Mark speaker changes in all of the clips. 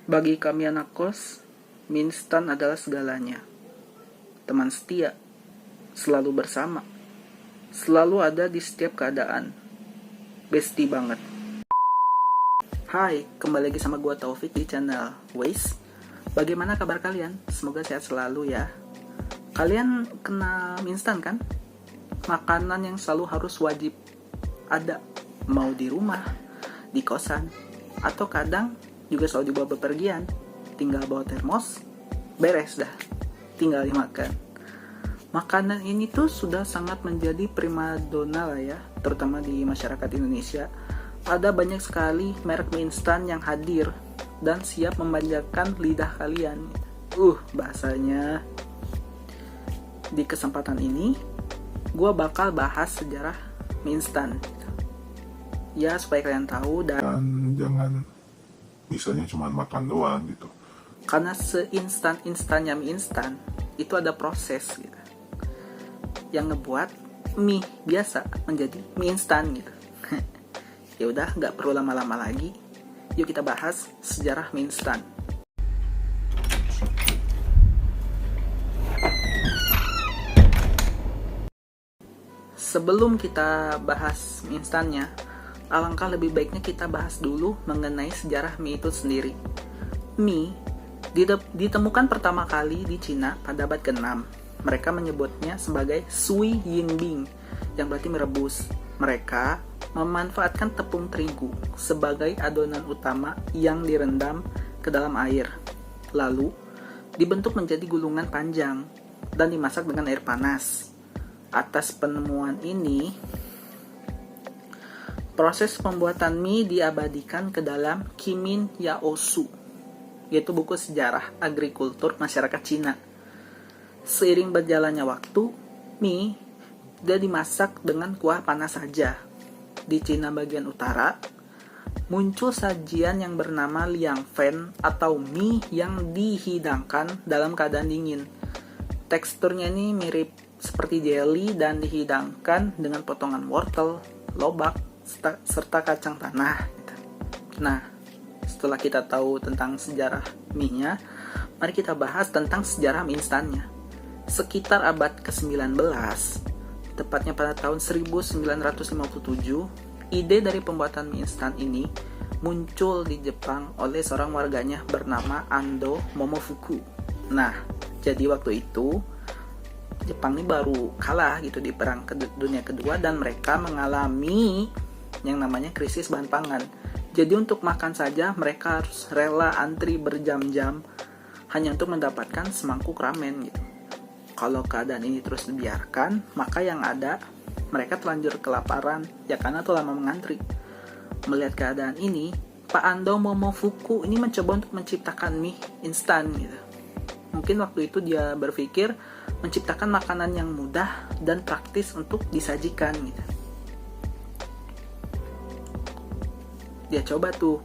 Speaker 1: Bagi kami anak kos, mie instan adalah segalanya. Teman setia, selalu bersama, selalu ada di setiap keadaan. Bestie banget. Hai, kembali lagi sama gua Taufik di channel Waze. Bagaimana kabar kalian? Semoga sehat selalu ya. Kalian kenal mie instan kan? Makanan yang selalu harus wajib ada, mau di rumah, di kosan, atau kadang juga selalu dibawa bepergian. Tinggal bawa termos, beres dah, tinggal dimakan. Makanan ini tuh sudah sangat menjadi primadona lah ya, terutama di masyarakat Indonesia. Ada banyak sekali merek mie instan yang hadir dan siap memanjakan lidah kalian. Bahasanya. Di kesempatan ini, gue bakal bahas sejarah mie instan. Ya, supaya kalian tahu dan
Speaker 2: jangan bisanya cuma makan doang gitu.
Speaker 1: Karena seinstan-instannya mie instan, itu ada proses gitu, yang ngebuat mie biasa menjadi mie instan gitu. Ya udah, nggak perlu lama-lama lagi. Yuk kita bahas sejarah mie instan. Sebelum kita bahas mie instannya, alangkah lebih baiknya kita bahas dulu mengenai sejarah mie itu sendiri. Mie ditemukan pertama kali di Cina pada abad ke-6. Mereka menyebutnya sebagai sui yinbing, yang berarti merebus. Mereka memanfaatkan tepung terigu sebagai adonan utama yang direndam ke dalam air. Lalu dibentuk menjadi gulungan panjang dan dimasak dengan air panas. Atas penemuan ini, proses pembuatan mie diabadikan ke dalam Kimin Yaosu, yaitu buku sejarah agrikultur masyarakat Cina. Seiring berjalannya waktu, mie sudah dimasak dengan kuah panas saja. Di Cina bagian utara, muncul sajian yang bernama liang fen atau mie yang dihidangkan dalam keadaan dingin. Teksturnya ini mirip seperti jelly dan dihidangkan dengan potongan wortel, lobak, serta kacang tanah. Nah, setelah kita tahu tentang sejarah mie-nya, mari kita bahas tentang sejarah mie instannya. Sekitar abad ke-19, tepatnya pada tahun 1957, ide dari pembuatan mie instan ini muncul di Jepang oleh seorang warganya bernama Ando Momofuku. Nah, jadi waktu itu Jepang ini baru kalah gitu di Perang Dunia Kedua dan mereka mengalami yang namanya krisis bahan pangan. Jadi untuk makan saja mereka harus rela antri berjam-jam hanya untuk mendapatkan semangkuk ramen gitu. Kalau keadaan ini terus dibiarkan, maka yang ada mereka telanjur kelaparan ya karena tuh lama mengantri. Melihat keadaan ini, Pak Ando Momofuku ini mencoba untuk menciptakan mie instan gitu. Mungkin waktu itu dia berpikir menciptakan makanan yang mudah dan praktis untuk disajikan gitu. Dia coba tuh.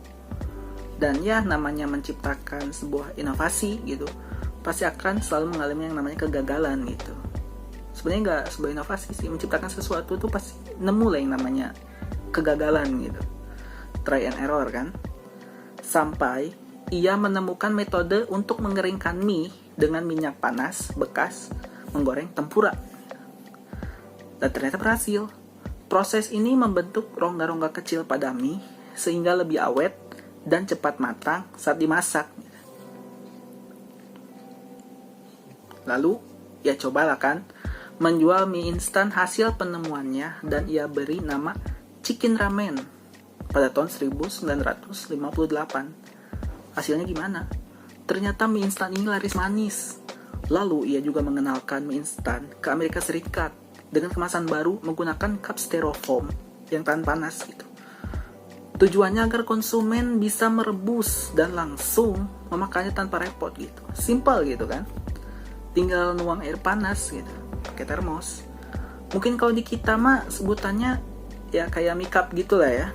Speaker 1: Dan ya namanya menciptakan sebuah inovasi gitu, pasti akan selalu mengalami yang namanya kegagalan gitu. Sebenarnya nggak sebuah inovasi sih, menciptakan sesuatu tuh pasti nemu lah yang namanya kegagalan gitu. Try and error kan. Sampai ia menemukan metode untuk mengeringkan mie dengan minyak panas bekas menggoreng tempura. Dan ternyata berhasil. Proses ini membentuk rongga-rongga kecil pada mie sehingga lebih awet dan cepat matang saat dimasak. Lalu, ia cobalah kan menjual mie instan hasil penemuannya dan ia beri nama Chicken Ramen pada tahun 1958. Hasilnya gimana? Ternyata mie instan ini laris manis. Lalu ia juga mengenalkan mie instan ke Amerika Serikat dengan kemasan baru menggunakan cup styrofoam yang tahan panas gitu. Tujuannya agar konsumen bisa merebus dan langsung memakannya tanpa repot gitu. Simple gitu kan. Tinggal nuang air panas gitu, pakai termos. Mungkin kalau di kita mah sebutannya ya kayak mie cup gitu lah ya.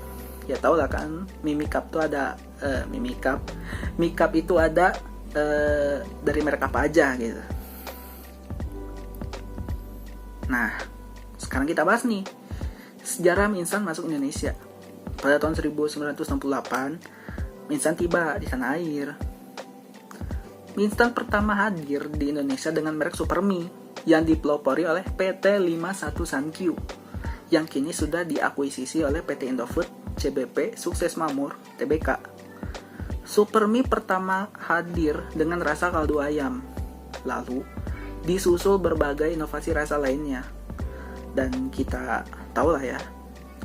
Speaker 1: Ya tau lah kan, mie cup tuh ada mie cup itu ada dari merek apa aja gitu. Nah, sekarang kita bahas nih sejarah mie instan masuk Indonesia. Pada tahun 1968, mie instan tiba di tanah air. Mie instan pertama hadir di Indonesia dengan merek Supermie yang dipelopori oleh PT 51 Sankyu yang kini sudah diakuisisi oleh PT Indofood, CBP, Sukses Mamur, TBK. Supermie pertama hadir dengan rasa kaldu ayam, lalu disusul berbagai inovasi rasa lainnya. Dan kita tahu lah ya,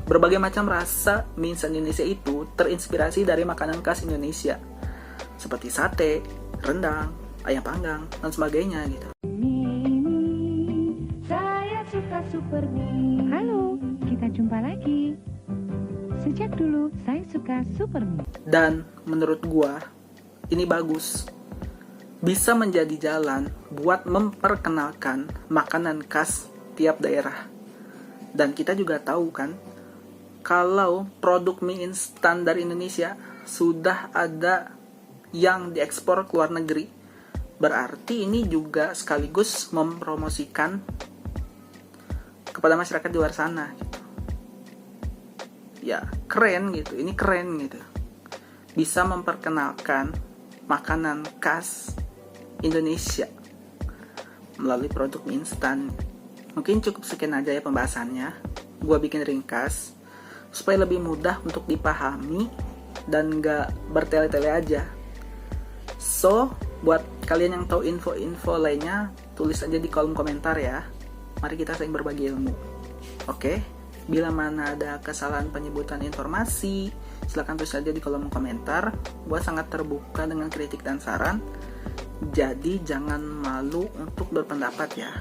Speaker 1: berbagai macam rasa mie instan Indonesia itu terinspirasi dari makanan khas Indonesia, seperti sate, rendang, ayam panggang, dan sebagainya gitu.
Speaker 3: Saya suka Supermie. Halo, kita jumpa lagi. Sejak dulu saya suka Supermie.
Speaker 1: Dan menurut gua, ini bagus. Bisa menjadi jalan buat memperkenalkan makanan khas tiap daerah. Dan kita juga tahu kan, kalau produk mie instan dari Indonesia sudah ada yang diekspor ke luar negeri, berarti ini juga sekaligus mempromosikan kepada masyarakat di luar sana gitu. Ya, keren gitu. Ini keren gitu. Bisa memperkenalkan makanan khas Indonesia melalui produk mie instan. Mungkin cukup sekian aja ya pembahasannya. Gua bikin ringkas supaya lebih mudah untuk dipahami dan gak bertele-tele aja. So, buat kalian yang tahu info-info lainnya, tulis aja di kolom komentar ya. Mari kita saling berbagi ilmu. Oke? Bila mana ada kesalahan penyebutan informasi, silahkan tulis aja di kolom komentar. Gua sangat terbuka dengan kritik dan saran. Jadi jangan malu untuk berpendapat ya.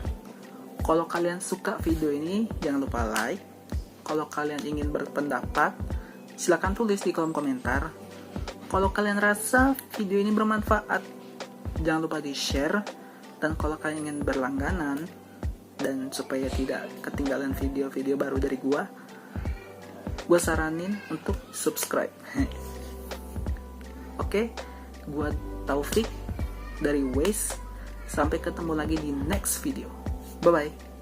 Speaker 1: Kalau kalian suka video ini, jangan lupa like. Kalau kalian ingin berpendapat, silahkan tulis di kolom komentar. Kalau kalian rasa video ini bermanfaat, jangan lupa di-share. Dan kalau kalian ingin berlangganan, dan supaya tidak ketinggalan video-video baru dari gua saranin untuk subscribe. Oke, gua Taufik dari Waze. Sampai ketemu lagi di next video. Bye-bye.